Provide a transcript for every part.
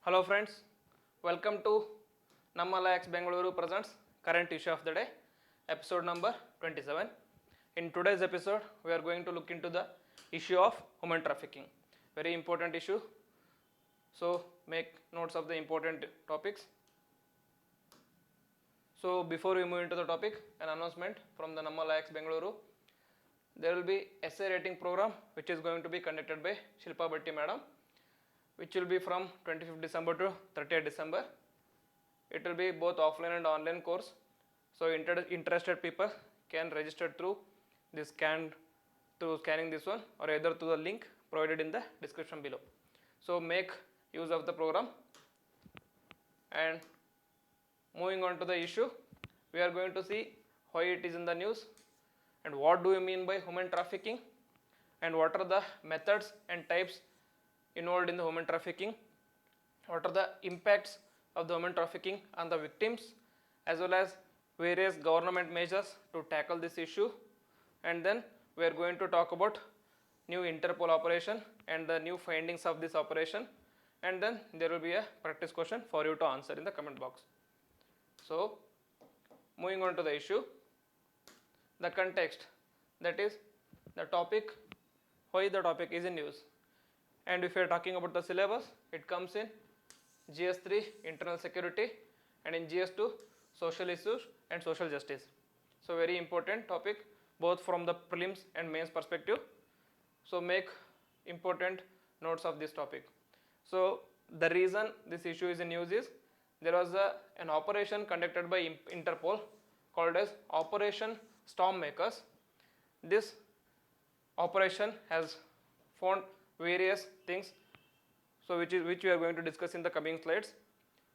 Hello friends, welcome to LaExcellence Bengaluru presents current issue of the day, episode number 27. In today's episode, we are going to look into the issue of human trafficking. Very important issue. So make notes of the important topics. So before we move into the topic, an announcement from the LaExcellence Bengaluru. There will be essay rating program which is going to be conducted by Shilpa Bhatti madam, which will be from 25th December to 30th December. It will be both offline and online course. So interested people can register through this scanning this one, or either through the link provided in the description below. So make use of the program. And moving on to the issue, we are going to see why it is in the news and what do we mean by human trafficking and what are the methods and types involved in the human trafficking, what are the impacts of the human trafficking on the victims, as well as various government measures to tackle this issue. And then we are going to talk about new Interpol operation and the new findings of this operation, and then there will be a practice question for you to answer in the comment box. So moving on to the issue, the context, that is the topic, why the topic is in news. And if you are talking about the syllabus, it comes in GS3 internal security and in GS2 social issues and social justice. So very important topic both from the prelims and mains perspective. So make important notes of this topic. So the reason this issue is in news is there was an operation conducted by Interpol called as Operation Stormmakers. This operation has found various things, so which we are going to discuss in the coming slides.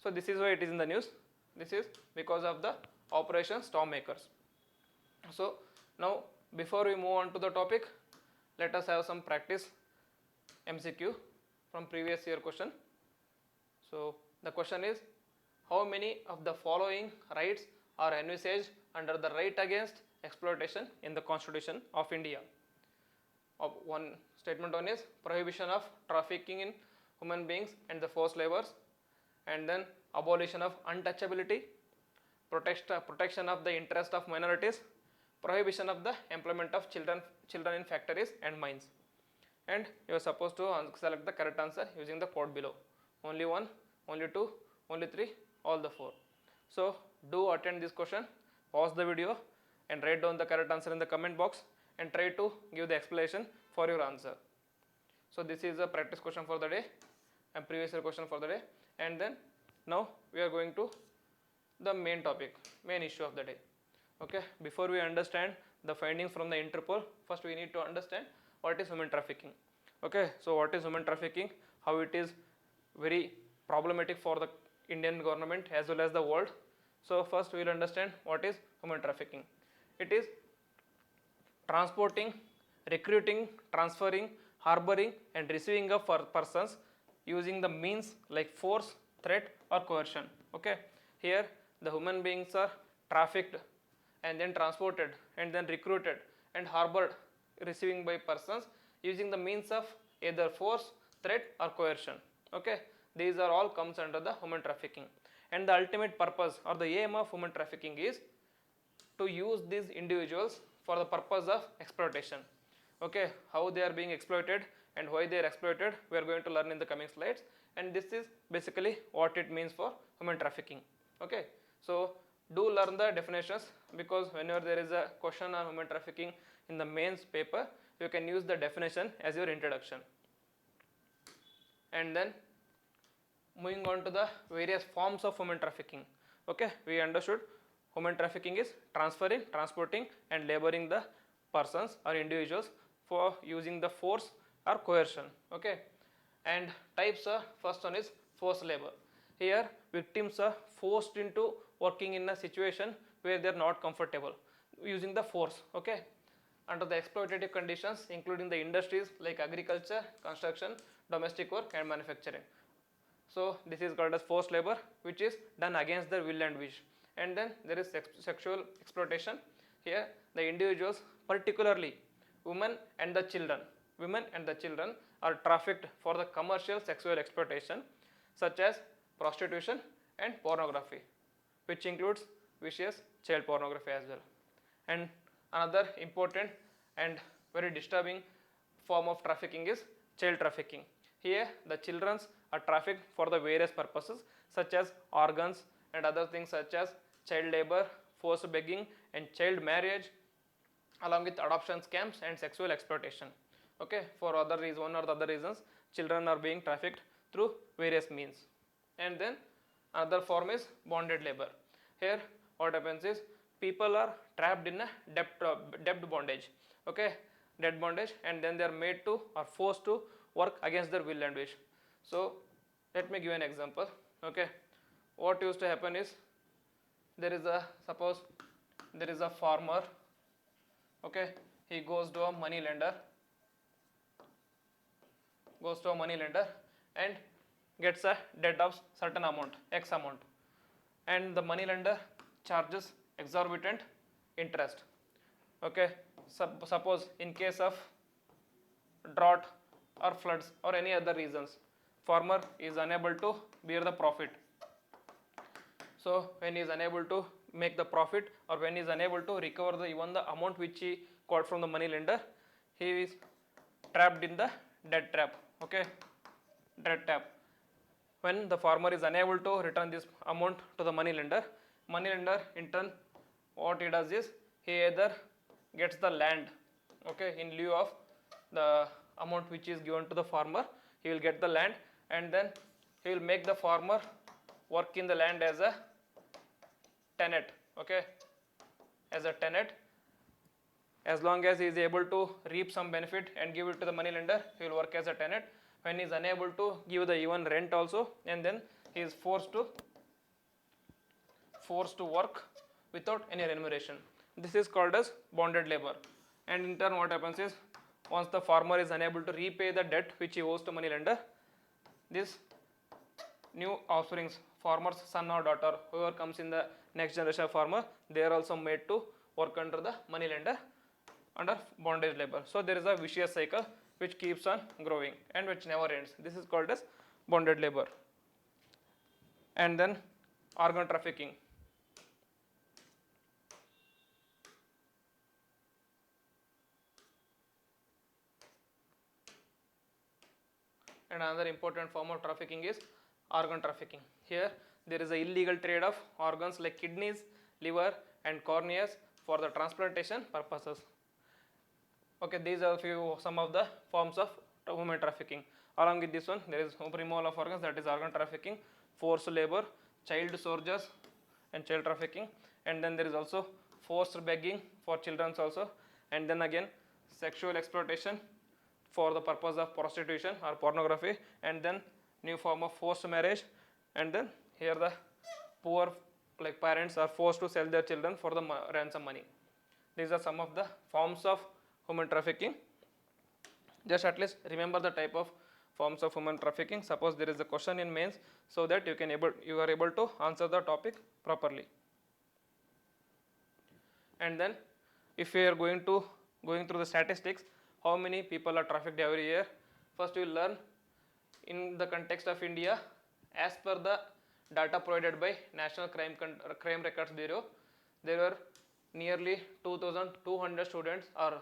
So this is why it is in the news. This is because of the Operation Stormmakers. So now before we move on to the topic, let us have some practice MCQ from previous year question. So the question is, how many of the following rights are envisaged under the right against exploitation in the Constitution of India? One statement one is prohibition of trafficking in human beings and the forced labors, and then abolition of untouchability, protection of the interest of minorities, prohibition of the employment of children in factories and mines. And you are supposed to select the correct answer using the code below. Only one, only two, only three, all the four. So do attend this question, pause the video and write down the correct answer in the comment box and try to give the explanation for your answer. So this is a practice question for the day and previous year question for the day. And then now we are going to the main topic, main issue of the day. Okay, before we understand the findings from the Interpol, first we need to understand what is human trafficking. Okay, so what is human trafficking, how it is very problematic for the Indian government as well as the world. So first we will understand what is human trafficking. It is transporting, recruiting, transferring, harboring and receiving of persons using the means like force, threat or coercion. Okay, here the human beings are trafficked and then transported and then recruited and harbored, receiving by persons using the means of either force, threat or coercion. Okay, these are all comes under the human trafficking, and the ultimate purpose or the aim of human trafficking is to use these individuals for the purpose of exploitation. Okay, how they are being exploited and why they are exploited, we are going to learn in the coming slides, and this is basically what it means for human trafficking. Okay, so do learn the definitions, because whenever there is a question on human trafficking in the mains paper, you can use the definition as your introduction. And then moving on to the various forms of human trafficking. Okay, we understood human trafficking is transferring, transporting and laboring the persons or individuals for using the force or coercion. Okay, and types are, first one is forced labor. Here victims are forced into working in a situation where they are not comfortable using the force. Okay, under the exploitative conditions including the industries like agriculture, construction, domestic work and manufacturing. So this is called as forced labor, which is done against their will and wish. And then there is sexual exploitation. Here the individuals, particularly women and the children are trafficked for the commercial sexual exploitation. such as prostitution and pornography, which includes vicious child pornography as well. And another important and very disturbing form of trafficking is child trafficking. Here the children are trafficked for the various purposes such as organs and other things such as child labor, forced begging and child marriage, along with adoption scams and sexual exploitation. Okay, for one or the other reasons, children are being trafficked through various means. And then another form is bonded labor. Here what happens is people are trapped in a debt bondage. Okay, debt bondage, and then they are made to or forced to work against their will and wish. So let me give an example. Okay, what used to happen is suppose there is a farmer. Okay, he goes to a money lender and gets a debt of certain amount, X amount, and the money lender charges exorbitant interest. Okay, suppose in case of drought or floods or any other reasons, farmer is unable to bear the profit. So when he is unable to make the profit, or when he is unable to recover even the amount which he got from the money lender, he is trapped in the debt trap. Okay, debt trap. When the farmer is unable to return this amount to the money lender in turn, what he does is he either gets the land, okay, in lieu of the amount which is given to the farmer. He will get the land, and then he will make the farmer work in the land as a tenant. Okay, as a tenant. As long as he is able to reap some benefit and give it to the money lender, he will work as a tenant. When he is unable to give the even rent also, and then he is forced to work without any remuneration. This is called as bonded labor. And in turn what happens is, once the farmer is unable to repay the debt which he owes to money lender, this new offsprings, farmer's son or daughter, whoever comes in the next generation of farmer, they are also made to work under the money lender under bondage labor. So there is a vicious cycle which keeps on growing and which never ends. This is called as bonded labor. And then organ trafficking. And another important form of trafficking is organ trafficking. Here there is an illegal trade of organs like kidneys, liver and corneas for the transplantation purposes. Okay, these are some of the forms of human trafficking. Along with this one, there is removal of organs, that is organ trafficking, forced labor, child soldiers and child trafficking, and then there is also forced begging for children also, and then again sexual exploitation for the purpose of prostitution or pornography, and then new form of forced marriage, and then here the poor like parents are forced to sell their children for the ransom money. These are some of the forms of human trafficking. Just at least remember the type of forms of human trafficking. Suppose there is a question in mains, so that you are able to answer the topic properly. And then if we are going through the statistics, how many people are trafficked every year, first we will learn in the context of India. As per the data provided by National Crime Records Bureau, there were nearly 2,200 students or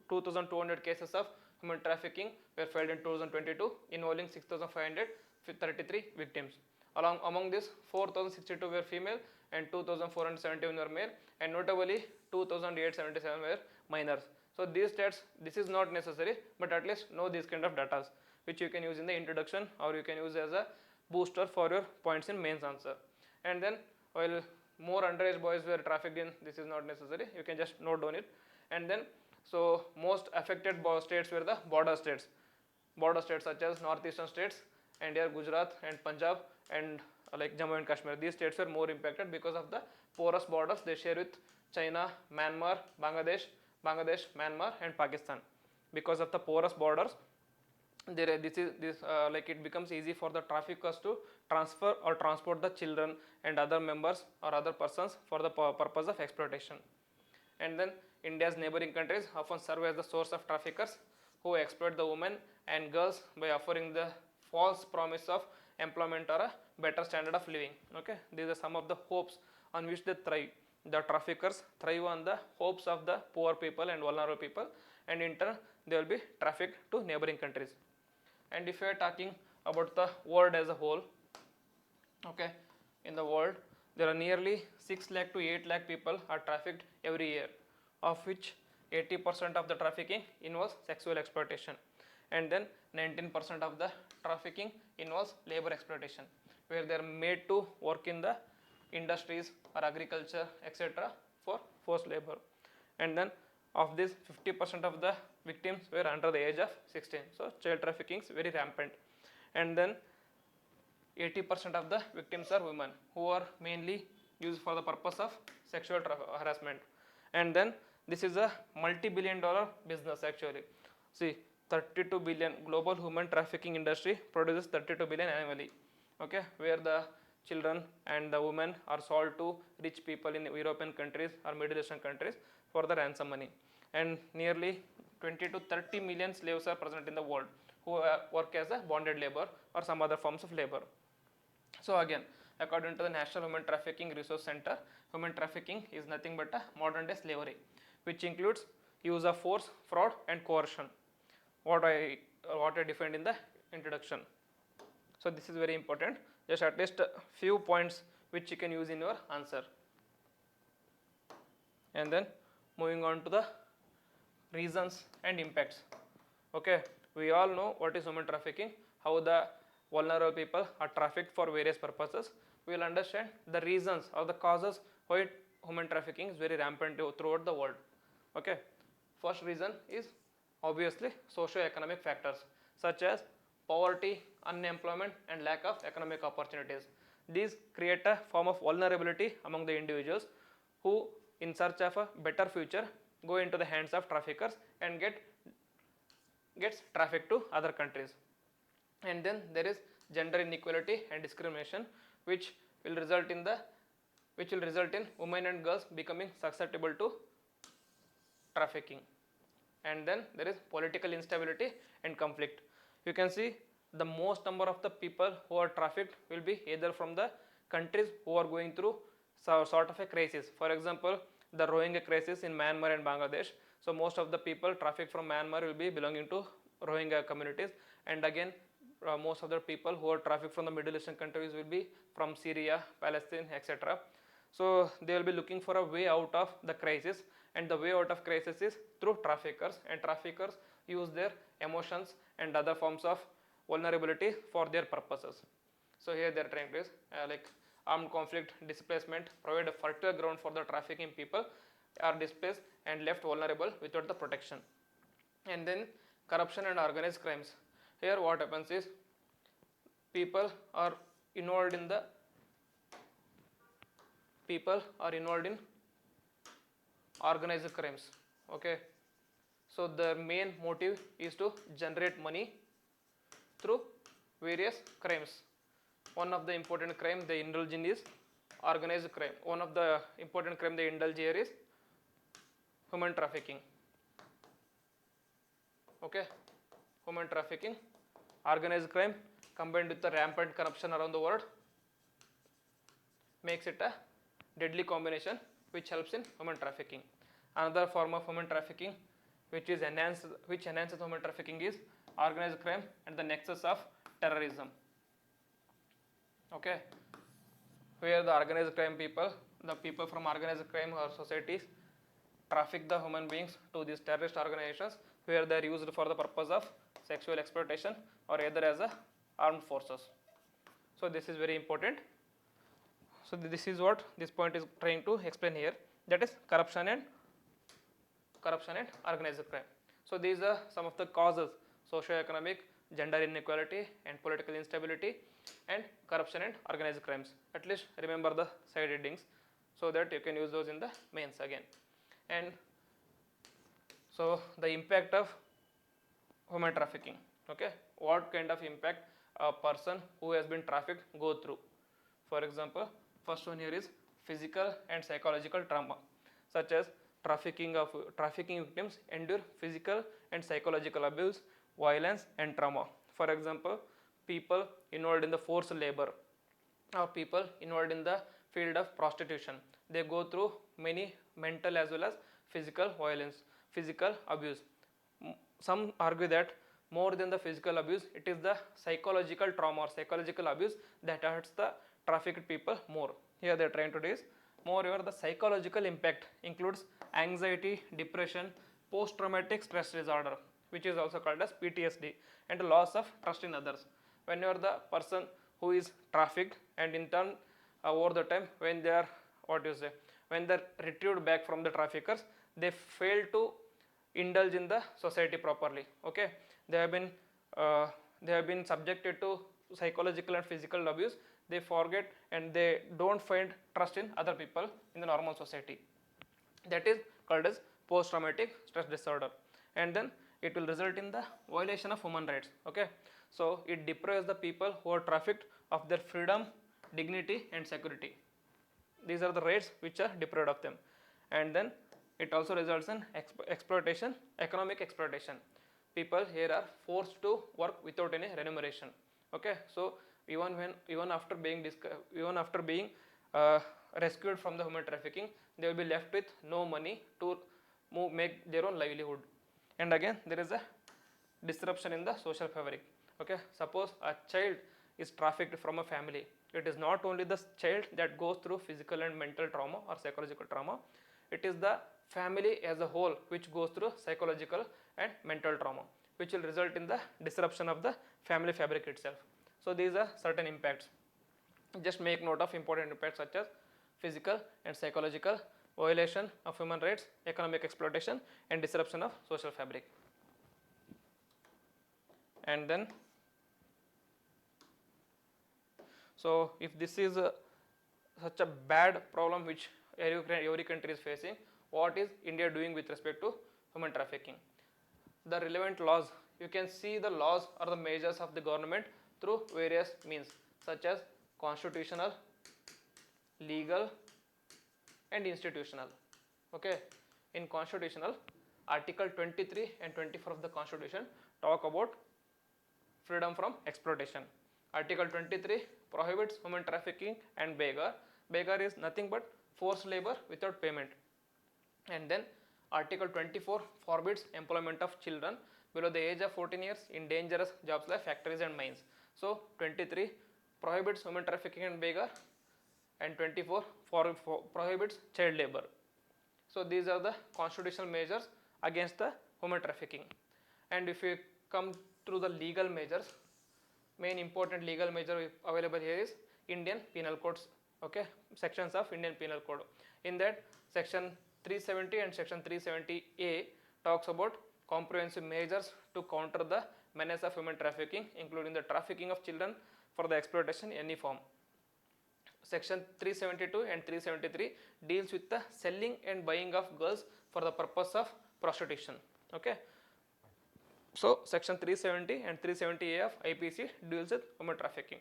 2,200 cases of human trafficking were filed in 2022, involving 6,533 victims. Among this, 4,062 were female and 2,471 were male, and notably 2,877 were minors. So these stats, this is not necessary, but at least know these kind of data, which you can use in the introduction or you can use as a booster for your points in mains answer. And then while more underage boys were trafficked in, this is not necessary, you can just note down it. And then so most affected states were the border states such as northeastern states, and here Gujarat and Punjab and like Jammu and Kashmir. These states were more impacted because of the porous borders they share with China, Myanmar, Bangladesh, Myanmar and Pakistan. Because of the porous borders, it becomes easy for the traffickers to transfer or transport the children and other members or other persons for the purpose of exploitation. And then India's neighboring countries often serve as the source of traffickers who exploit the women and girls by offering the false promise of employment or a better standard of living. Okay, these are some of the hopes on which they thrive. The traffickers thrive on the hopes of the poor people and vulnerable people, and in turn they will be trafficked to neighboring countries. And if you are talking about the world as a whole, okay, in the world there are nearly 6 lakh to 8 lakh people are trafficked every year, of which 80% of the trafficking involves sexual exploitation, and then 19% of the trafficking involves labor exploitation, where they are made to work in the industries or agriculture, etc., for forced labor. And then of this, 50% of the victims were under the age of 16. So child trafficking is very rampant. And then 80% of the victims are women, who are mainly used for the purpose of sexual harassment. And then this is a multi-billion-dollar business actually. See, 32 billion global human trafficking industry produces 32 billion annually. Okay, where the children and the women are sold to rich people in European countries or Middle Eastern countries for the ransom money. And nearly 20 to 30 million slaves are present in the world who work as a bonded labor or some other forms of labor. So again, according to the National Human Trafficking Resource Center, human trafficking is nothing but a modern day slavery, which includes use of force, fraud and coercion, what I defined in the introduction. So this is very important, just at least a few points which you can use in your answer. And then moving on to the reasons and impacts. Okay, we all know what is human trafficking, how the vulnerable people are trafficked for various purposes. We will understand the reasons or the causes why human trafficking is very rampant throughout the world. Okay, first reason is obviously socio-economic factors such as poverty, unemployment and lack of economic opportunities. These create a form of vulnerability among the individuals who, in search of a better future, go into the hands of traffickers and gets trafficked to other countries. And then there is gender inequality and discrimination, which will result in women and girls becoming susceptible to trafficking. And then there is political instability and conflict. You can see the most number of the people who are trafficked will be either from the countries who are going through sort of a crisis. For example, the Rohingya crisis in Myanmar and Bangladesh. So most of the people trafficked from Myanmar will be belonging to Rohingya communities, and again most of the people who are trafficked from the Middle Eastern countries will be from Syria, Palestine, etc. So they will be looking for a way out of the crisis, and the way out of crisis is through traffickers, and traffickers use their emotions and other forms of vulnerability for their purposes. So here they are trying to like armed conflict, displacement, provide a fertile ground for the trafficking people are displaced and left vulnerable without the protection. And then corruption and organized crimes. Here what happens is people are involved in organized crimes. Okay, so the main motive is to generate money through various crimes. One of the important crime they indulge in is organized crime. One of the important crime they indulge here is human trafficking. Okay, human trafficking, organized crime combined with the rampant corruption around the world makes it a deadly combination which helps in human trafficking. Another form of human trafficking which enhances human trafficking is organized crime and the nexus of terrorism. Okay, where the organized crime the people from organized crime or societies traffic the human beings to these terrorist organizations, where they are used for the purpose of sexual exploitation or either as a armed forces. So this is very important. So this is what this point is trying to explain here, that is corruption and organized crime. So these are some of the causes: socio-economic, gender inequality and political instability, and corruption and organized crimes. At least remember the side headings so that you can use those in the mains again. And so the impact of human trafficking. Okay, what kind of impact a person who has been trafficked go through? For example, first one here is physical and psychological trauma, such as trafficking victims endure physical and psychological abuse, violence and trauma. For example, people involved in the forced labor or people involved in the field of prostitution. They go through many mental as well as physical violence, physical abuse. Some argue that more than the physical abuse, it is the psychological trauma or psychological abuse that hurts the trafficked people more. Here they are trying to do is, moreover, the psychological impact includes anxiety, depression, post-traumatic stress disorder, which is also called as PTSD, and loss of trust in others. Whenever the person who is trafficked, and in turn over the time when they are, what you say, when they are retrieved back from the traffickers, they fail to indulge in the society properly. Okay, they have been subjected to psychological and physical abuse. They forget and they don't find trust in other people in the normal society. That is called as post-traumatic stress disorder, and then it will result in the violation of human rights. Okay, so it deprives the people who are trafficked of their freedom, dignity, and security. These are the rights which are deprived of them, and then it also results in exploitation, economic exploitation. People here are forced to work without any remuneration. Okay, so even after being rescued from the human trafficking, they will be left with no money to make their own livelihood. And again, there is a disruption in the social fabric. Okay, suppose a child is trafficked from a family. It is not only the child that goes through physical and mental trauma or psychological trauma, it is the family as a whole which goes through psychological and mental trauma, which will result in the disruption of the family fabric itself. So these are certain impacts. Just make note of important impacts such as physical and psychological, violation of human rights, economic exploitation, and disruption of social fabric. And then, so if this is such a bad problem which every country is facing, what is India doing with respect to human trafficking? The relevant laws, you can see the laws or the measures of the government through various means such as constitutional, legal, and institutional. Okay, in constitutional, Article 23 and 24 of the Constitution talk about freedom from exploitation. Article 23 prohibits human trafficking and beggar. Beggar is nothing but forced labor without payment. And then Article 24 forbids employment of children below the age of 14 years in dangerous jobs like factories and mines. So 23 prohibits human trafficking and beggar, and 24 prohibits child labor. So these are the constitutional measures against the human trafficking. And if you come through the legal measures, main important legal measure available here is Indian Penal Codes. Okay, sections of Indian Penal Code. In that, section 370 and section 370A talks about comprehensive measures to counter the menace of human trafficking, including the trafficking of children for the exploitation in any form. Section 372 and 373 deals with the selling and buying of girls for the purpose of prostitution. Okay, so section 370 and 370A of IPC deals with human trafficking.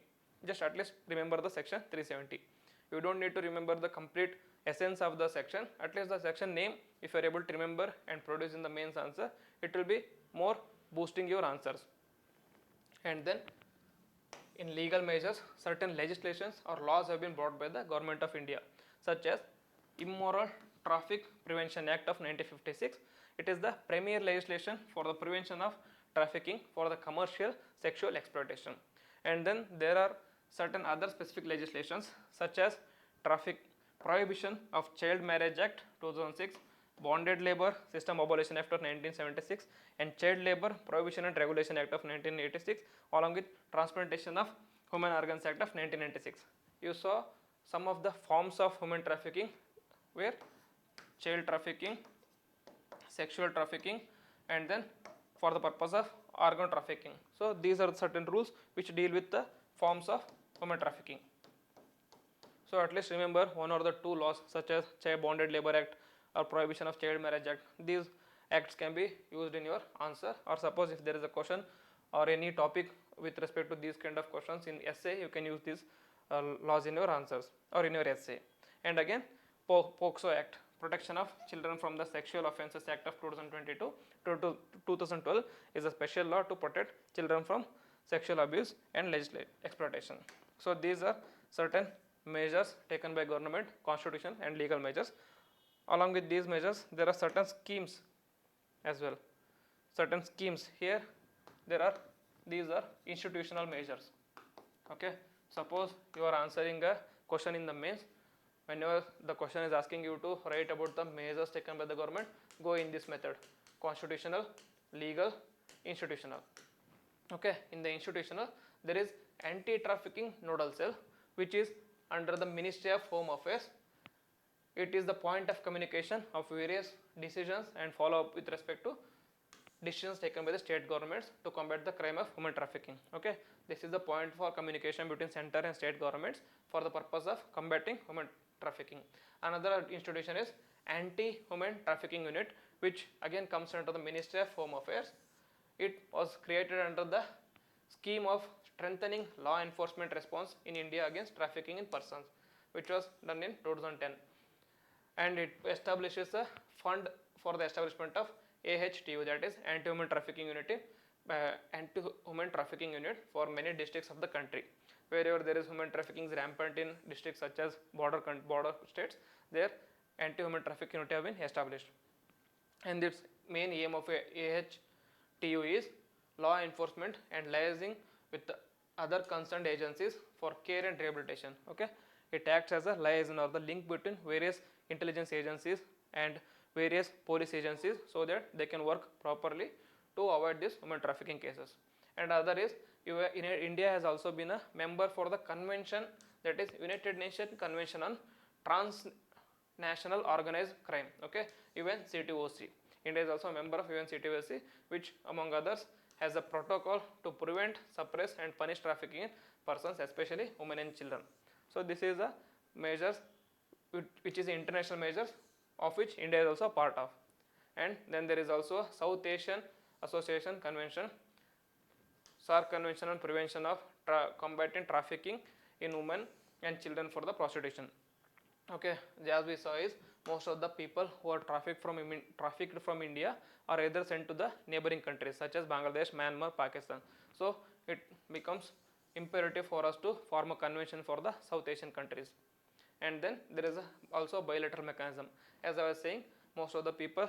Just at least remember the section 370. You don't need to remember the complete essence of the section, at least the section name. If you are able to remember and produce in the mains answer, it will be more boosting your answers. And then in legal measures, certain legislations or laws have been brought by the Government of India, such as Immoral Traffic Prevention Act of 1956. It is the premier legislation for the prevention of trafficking for the commercial sexual exploitation. And then there are certain other specific legislations such as Prohibition of Child Marriage Act 2006, Bonded Labor System Abolition Act of 1976, and Child Labor Prohibition and Regulation Act of 1986, along with Transplantation of Human Organs Act of 1996. You saw some of the forms of human trafficking, where child trafficking, sexual trafficking, and then for the purpose of organ trafficking. So these are certain rules which deal with the forms of human trafficking. So at least remember one or the two laws such as Child Bonded Labor Act or Prohibition of Child Marriage Act. These acts can be used in your answer, or suppose if there is a question or any topic with respect to these kind of questions in essay, you can use these laws in your answers or in your essay. And again, POCSO Act, Protection of Children from the Sexual Offences Act of 2022 to 2012 is a special law to protect children from sexual abuse and exploitation. So these are certain measures taken by government, constitution and legal measures. Along with these measures, there are certain schemes as well. Certain schemes here, these are institutional measures. Okay, suppose you are answering a question in the mains. Whenever the question is asking you to write about the measures taken by the government, go in this method: constitutional, legal, institutional. Okay, in the institutional, there is anti-trafficking nodal cell, which is under the Ministry of Home Affairs. It is the point of communication of various decisions and follow up with respect to decisions taken by the state governments to combat the crime of human trafficking. Okay, this is the point for communication between center and state governments for the purpose of combating human trafficking. Another institution is Anti-Human Trafficking Unit, which again comes under the Ministry of Home Affairs. It was created under the scheme of strengthening law enforcement response in India against trafficking in persons, which was done in 2010. And it establishes a fund for the establishment of AHTU, that is Anti-Human Trafficking Unit, Anti-Human Trafficking Unit for many districts of the country. Wherever there is human trafficking is rampant in districts such as border states, there Anti-Human Trafficking Unit have been established. And its main aim of AHTU is law enforcement and liaising with the other concerned agencies for care and rehabilitation. Okay, it acts as a liaison or the link between various intelligence agencies and various police agencies so that they can work properly to avoid these human trafficking cases. And other is India has also been a member for the convention, that is United Nations Convention on Transnational Organized Crime. Okay, UNCTOC. India is also a member of UNCTOC, which among others has a protocol to prevent, suppress and punish trafficking in persons, especially women and children. So this is the measures which is international measures of which India is also a part of. And then there is also South Asian Association Convention, SAARC Convention on Prevention of Combating Trafficking in Women and Children for the Prostitution. Okay, as we saw is most of the people who are trafficked from India are either sent to the neighboring countries such as Bangladesh, Myanmar, Pakistan. So it becomes imperative for us to form a convention for the South Asian countries. And then there is also a bilateral mechanism. As I was saying, most of the people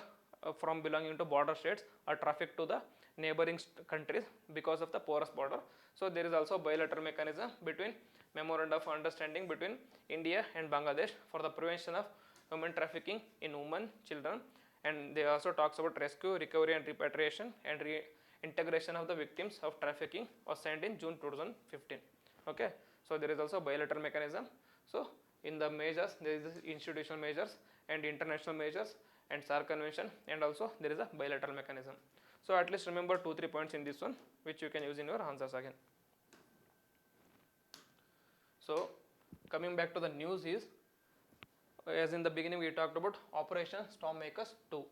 from belonging to border states are trafficked to the neighboring countries because of the porous border. So there is also a bilateral mechanism between memorandum of understanding between India and Bangladesh for the prevention of human trafficking in women, children, and they also talks about rescue, recovery and repatriation and reintegration of the victims of trafficking was signed in June 2015. Okay, so there is also bilateral mechanism. So in the measures, there is institutional measures and international measures and SAARC convention, and also there is a bilateral mechanism. So at least remember 2-3 points in this one which you can use in your answers again. So coming back to the news is, as in the beginning we talked about Operation Stormmakers 2.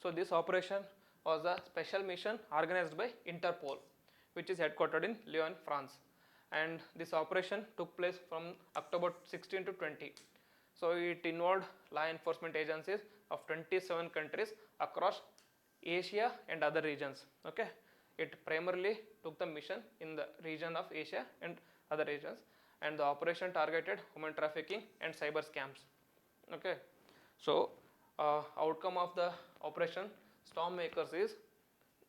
So this operation was a special mission organized by Interpol, which is headquartered in Lyon, France. And this operation took place from October 16 to 20. So it involved law enforcement agencies of 27 countries across Asia and other regions. Okay, it primarily took the mission in the region of Asia and other regions, and the operation targeted human trafficking and cyber scams. Okay, so outcome of the Operation Stormmakers is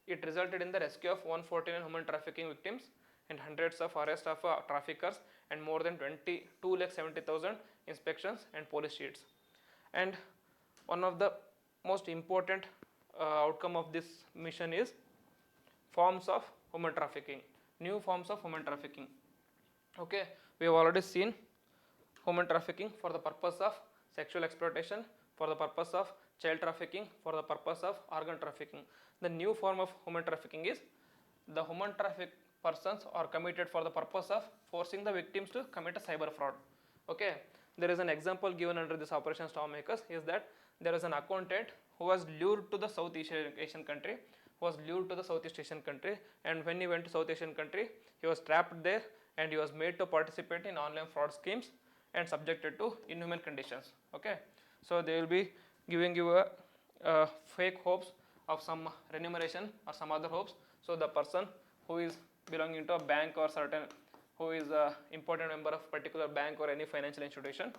it resulted in the rescue of 149 human trafficking victims and hundreds of arrests of traffickers and more than 2,70,000 inspections and police sheets. And one of the most important outcome of this mission is forms of human trafficking, new forms of human trafficking. Okay, we have already seen human trafficking for the purpose of sexual exploitation, for the purpose of child trafficking, for the purpose of organ trafficking. The new form of human trafficking is the human traffic persons are committed for the purpose of forcing the victims to commit a cyber fraud. Okay, there is an example given under this Operation Stormmakers is that there is an accountant who was lured to the Southeast Asian country, and when he went to South Asian country, he was trapped there and he was made to participate in online fraud schemes and subjected to inhuman conditions. Okay, so they will be giving you fake hopes of some remuneration or some other hopes. So the person who is belonging to a bank or certain who is a important member of particular bank or any financial institutions,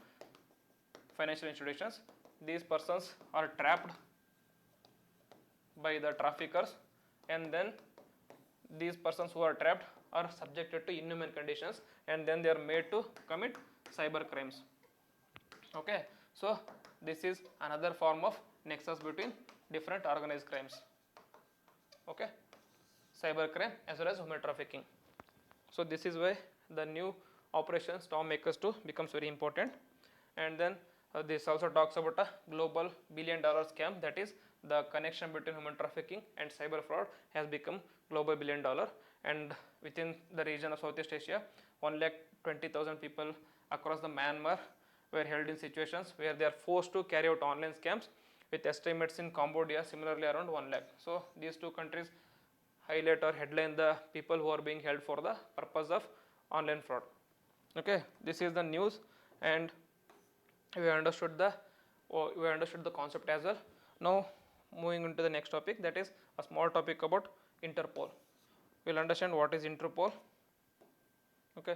these persons are trapped by the traffickers, and then these persons who are trapped are subjected to inhuman conditions, and then they are made to commit cyber crimes. Okay, so this is another form of nexus between different organized crimes. Okay, cyber crime as well as human trafficking. So this is why the new operation Storm Makers 2 becomes very important. And then this also talks about a global $1 billion scam, that is the connection between human trafficking and cyber fraud has become global $1 billion, and within the region of Southeast Asia 1,20,000 people across the Myanmar were held in situations where they are forced to carry out online scams, with estimates in Cambodia similarly around 1 lakh. So these two countries highlight or headline the people who are being held for the purpose of online fraud. Okay, this is the news, and we understood the concept as well. Now moving into the next topic, that is a small topic about Interpol. We'll understand what is Interpol. Okay,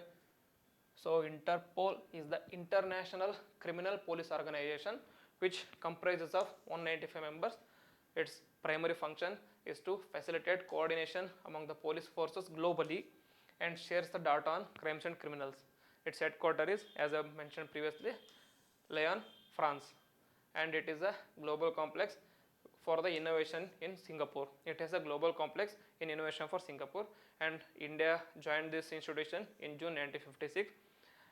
so Interpol is the International Criminal Police Organization, which comprises of 195 members. Its primary function is to facilitate coordination among the police forces globally and shares the data on crimes and criminals. Its headquarters is, as I mentioned previously, Lyon, France, and it is a global complex for the innovation in Singapore. It has a global complex in innovation for Singapore, and India joined this institution in June 1956,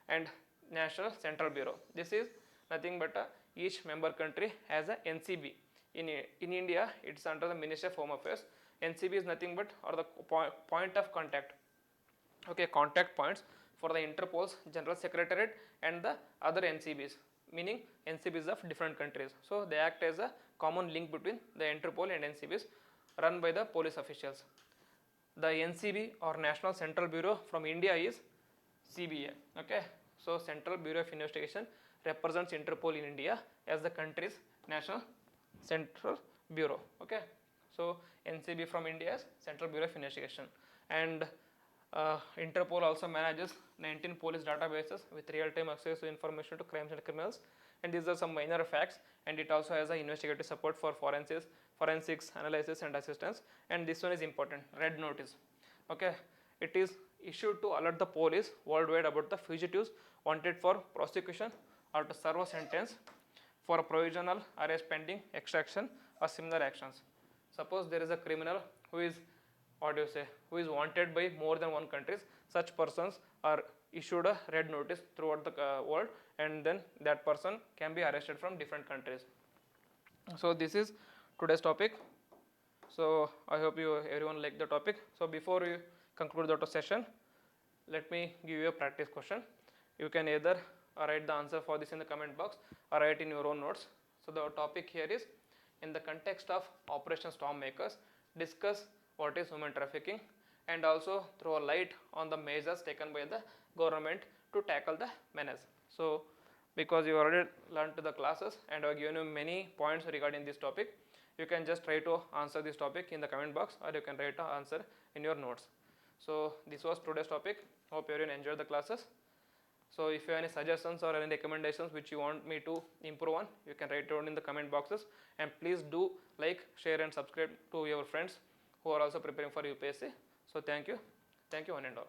and National Central Bureau. This is nothing but each member country has a NCB. In India, it's under the Ministry of Home Affairs. NCB is nothing but or the point of contact. Okay, contact points for the Interpol's General Secretariat and the other NCBs, meaning NCBs of different countries. So they act as a common link between the Interpol and NCBs run by the police officials. The NCB or National Central Bureau from India is CBA. Okay, so Central Bureau of Investigation represents Interpol in India as the country's National Central Bureau. Okay, so NCB from India is Central Bureau of Investigation, and Interpol also manages 19 police databases with real-time access to information to crimes and criminals, and these are some minor facts. And it also has a investigative support for forensics, analysis and assistance. And this one is important, red notice. Okay, it is issued to alert the police worldwide about the fugitives wanted for prosecution or to serve a sentence for a provisional arrest pending extraction or similar actions. Suppose there is a criminal who is who is wanted by more than one countries, such persons are issued a red notice throughout the world, and then that person can be arrested from different countries. So this is today's topic. So I hope everyone liked the topic. So before we conclude the session, let me give you a practice question. You can either write the answer for this in the comment box or write in your own notes. So the topic here is, in the context of Operation Stormmakers, discuss what is human trafficking and also throw a light on the measures taken by the government to tackle the menace. So because you already learned to the classes and I have given you many points regarding this topic, you can just try to answer this topic in the comment box, or you can write an answer in your notes. So this was today's topic. Hope everyone enjoyed the classes. So if you have any suggestions or any recommendations which you want me to improve on, you can write down in the comment boxes, and please do like, share and subscribe to your friends who are also preparing for UPSC. So thank you one and all.